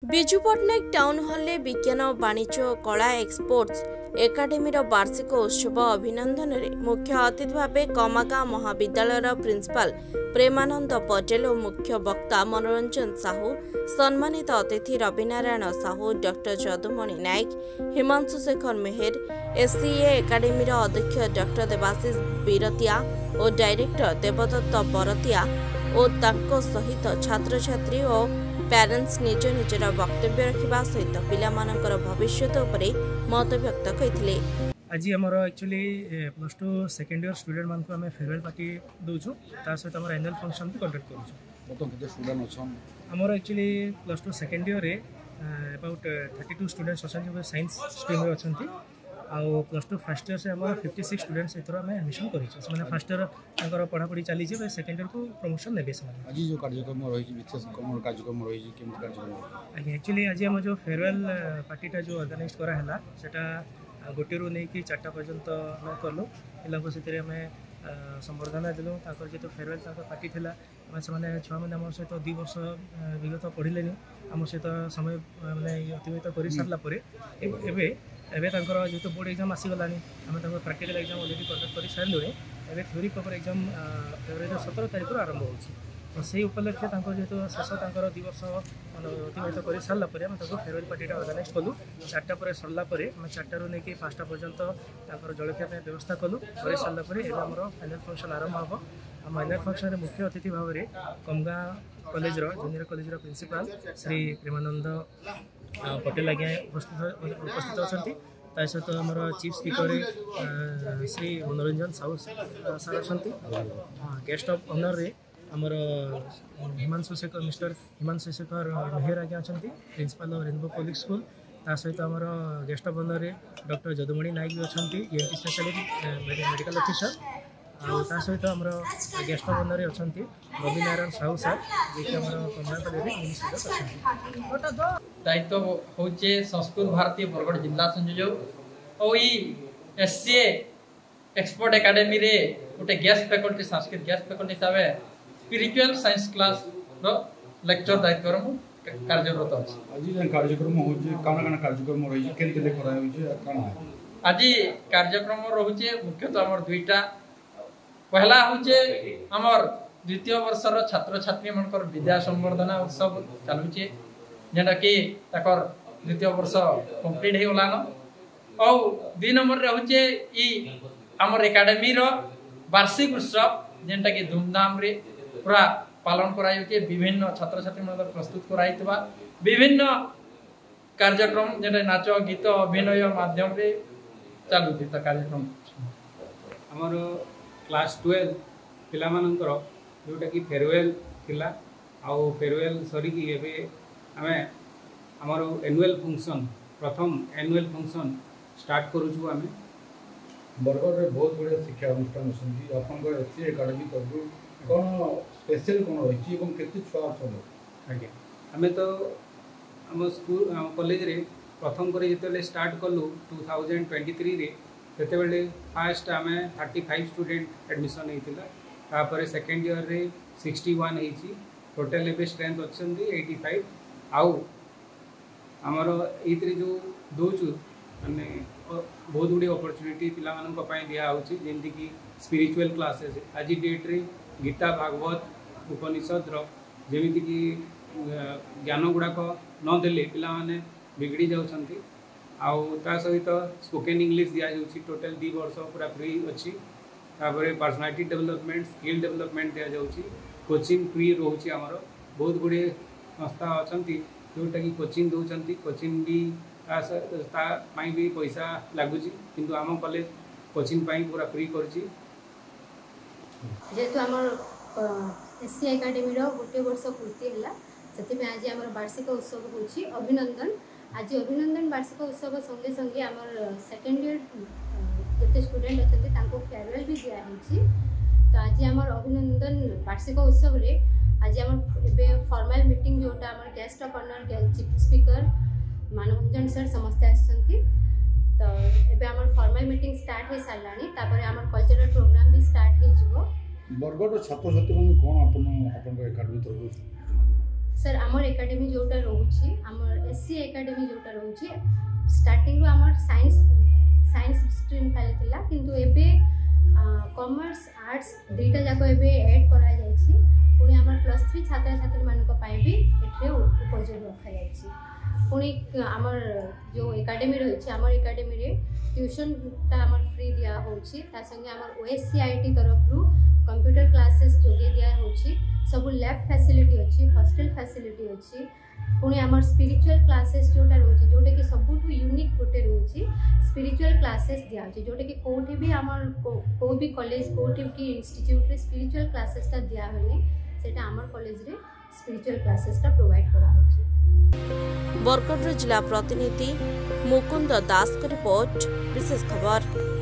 Biju Patnaik town hall विज्ञान वाणिज्य और कला एक्सपोर्ट्स एकाडेमी वार्षिक उत्सव अभिनंदन रे मुख्य अतिथि भाव कमागाँ महाविद्यालय प्रिंसिपाल प्रेमानंद पटेल और मुख्य वक्ता मनोरंजन साहू, सम्मानित अतिथि रविनारायण साहू, डॉक्टर जदुमणि नायक, हिमांशु शेखर मेहर, एससीए एकाडेमी अध्यक्ष डॉक्टर देवाशीष बीरतिया और डायरेक्टर देवदत्त बरतिया और तांको सहित छात्र छात्री और पेरेंट्स निज निजर वक्तव्य रखा सहित पिलामानकर भविष्य मत व्यक्त करते। आज आमर actually plus two second year student मान को आम फेयरवेल पार्टी दूचु सहित आम एनुअल फंक्शन भी कंडक्ट करूँ। आमर actually plus two second year about 32 students अच्छा साइंस स्ट्रीम में अच्छा आउ प्लस टू फर्स्ट इयर से आम 56 स्टूडेंट्स एथर आम एडमिशन कर फर्स्ट इयर पढ़ापढ़ी चली सेकेंड इयर को प्रमोशन ने आज जो कार्यक्रम रही विशेष कार्यक्रम रही आज्ञा एक्चुअली आज आम जो फेयरवेल पार्टीटा जो ऑर्गेनाइज कराला सेटा गोटे रू नहीं कि 4टा पर्यंत आम कलु पिला से आम संबर्धना देलु जो फेयरवेल पार्टी थी से छुआ मैंने आम सहित 2 वर्ष विगत पढ़ले आम सहित समय मैंने अतिबाहित कर सारापर एवं जो बोर्ड एग्जाम आसीगला आम प्रैक्टिकल एग्जाम अलरेडी कंडक्ट कर सारे एवं थ्योरी पेपर एग्जाम फेब्रुआरी 17 तारीख आरंभ हो से उपलक्षे जेहतु शेष 2 वर्ष अतिबाहित कर सारापर आम फेयरवेल पार्टी ऑर्गेनाइज कलु 4टा पर सरला आम 4टा रू नहीं 5टा पर्यंत जलखिया व्यवस्था कलु कर सारापर आमर फाइनाल फंक्शन आरंभ हम आम एनुअल फंक्शन में मुख्य अतिथि भाव में Kamgaon college junior college principal Shri Premanand Patel आज्ञा उपस्थित अच्छा सहित आमर चीफ स्पीकर श्री मनोरंजन साहू सार अच्छा गेस्ट ऑफ ऑनर रे आमर हिमांशु शेखर मिस्टर हिमांशु शेखर मेहर आज्ञा अच्छा प्रिंसिपाल रेनबो पब्लिक स्कूल सहित आमर गेस्ट ऑफ ऑनर रे डॉक्टर जदुमणि नायक भी अच्छा ENT स्पेशलिस्ट मेडिकल ऑफिसर आ सहित आमर गेस्ट ऑफ ऑनर अच्छा रविनारायण साहू सर जी आम कमला कॉलेज दायित्व हूँ संस्कृत भारती बरगढ़ जिला संयोजक और एससीए एक्सपोर्ट एकेडमी रे गोटे guest faculty Sanskrit guest faculty हिसाब से स्पिरिचुअल साइंस क्लास रो लेक्चर दायित्व कार्यरत अच्छी। आज कार्यक्रम कार्यक्रम रही आज कार्यक्रम रोचे मुख्यतः आमर 2टा पहला हूँ आमर द्वितीय वर्षर छात्र छात्री मनकर विद्या संवर्धना उत्सव चलुचे जेटा कि ताकर द्वितीय वर्ष कंप्लीट हो गलान और 2 नंबर रे होचे आमर एकेडमी रो वार्षिक उत्सव जेटा कि धूमधाम रे पूरा पालन कराइके विभिन्न छात्र छात्री मन प्रस्तुत कराइतबा विभिन्न कार्यक्रम जेटा नाच गीत अभिनय माध्यम रे चालुची त कार्यक्रम आमर क्लास 12 पिला मानकर जोटा कि फेयरवेल थिला आउ फेयरवेल सरीकी एबे आमे आमर एनुअल फंक्शन प्रथम एनुअल फंक्शन स्टार्ट करूछु आमे बरगढ़ रे बहुत बड़े शिक्षा अनुष्ठान अछि आपन एससी एकेडमी तरु कोन स्पेशल कोन रही एवं केते छुआ छन आगे आमे तो हम स्कूल कॉलेज रे प्रथम करे जेतेले स्टार्ट कलु 2023 रे सेते बेले फर्स्ट आमे 35 स्टूडेंट एडमिशन हेतिला तापर सेकंड ईयर रे 61 हेची टोटल एबे स्ट्रेंथ अछंदी 85 आउ आमर ये जो दौचु माने बहुत गुड़ी अपॉर्चुनिटी पिला मानन पई दिया होची जेंति कि स्पिरिचुअल क्लासेस आज डेट रे गीता भागवत उपनिषद रो जेमिति कि ज्ञान गुड़ाक न देले पिला माने बिगड़ी जाउछंती आउ ता सहित स्पोकन इंग्लिश दिया जाउची टोटल 2 वर्ष पूरा फ्री अछि तापर पर्सनालिटी डेवलपमेंट स्किल डेवलपमेंट दिया जाउची कोचिंग फ्री रोची आमर बहुत गुड़ी संस्था अछंती जोटा कि कोचिंग दौरान कोचिंग भी भी पैसा लगुच किंतु आम कॉलेज कोचिंग पूरा फ्री करची जेतु आम एससी एकेडमी गोटे वर्ष पूर्ति है से आज आम वार्षिक उत्सव होची अभिनंदन आज अभिनंदन वार्षिक उत्सव संगे संगे आम सेकेंड ईयर जो स्टूडेंट अच्छा फेयरवेल भी दिखाई तो आज आम अभिनंदन वार्षिक उत्सव रे आज आम फॉर्मल मीटिंग जोटा आम guest of honour chief speaker Manoranjan sir समस्ते आसछंती तो एबे आम फॉर्मल मीटिंग स्टार्ट हो सारानी तापर आम कल्चरल प्रोग्राम भी स्टार्ट हो जिवो बरगढ़ छात्र छात्री मन कोन अपन एकेडमी तरफ सर आमर एकेडमी जोटा रोचे आमर एससी एकेडमी जोटा रोचे स्टार्टिंग रो आमर साइंस स्ट्रीम खाली थिला किंतु एबे कॉमर्स आर्ट्स दुईटा जाक एबे ऐड करा जायछि पुणी आमर +3 छात्र छात्री मानक पाए भी एठरे उपयोग रखा जायछि पुणी आमर जो एकेडमी रही आमर एकेडमी रे ट्यूशन ता आमर फ्री दिया होछि ता संगे आमर ओएससीआईटी तरफ रु कंप्यूटर क्लासेस जोगे दिया होछि सब लैब फैसिलिटी अच्छी हॉस्टल फैसिलिटी अच्छी पुणी आमर स्पिरिचुअल क्लासेस जोटा रोचे जोटा कि सबुठु यूनिक गोटे रोचे स्पिरिचुअल क्लासेस दिया होछि जोटा कि कोठी भी आमर को भी कॉलेज कोठी भी इंस्टीट्यूट रे स्पिरिचुअल क्लासेस ता दिया होने सेटा आमर कॉलेज रे स्पिरिचुअल क्लासेस ता प्रोवाइड करा होछि। बरगढ़ जिला प्रतिनिधि मुकुंद दास का रिपोर्ट विशेष खबर।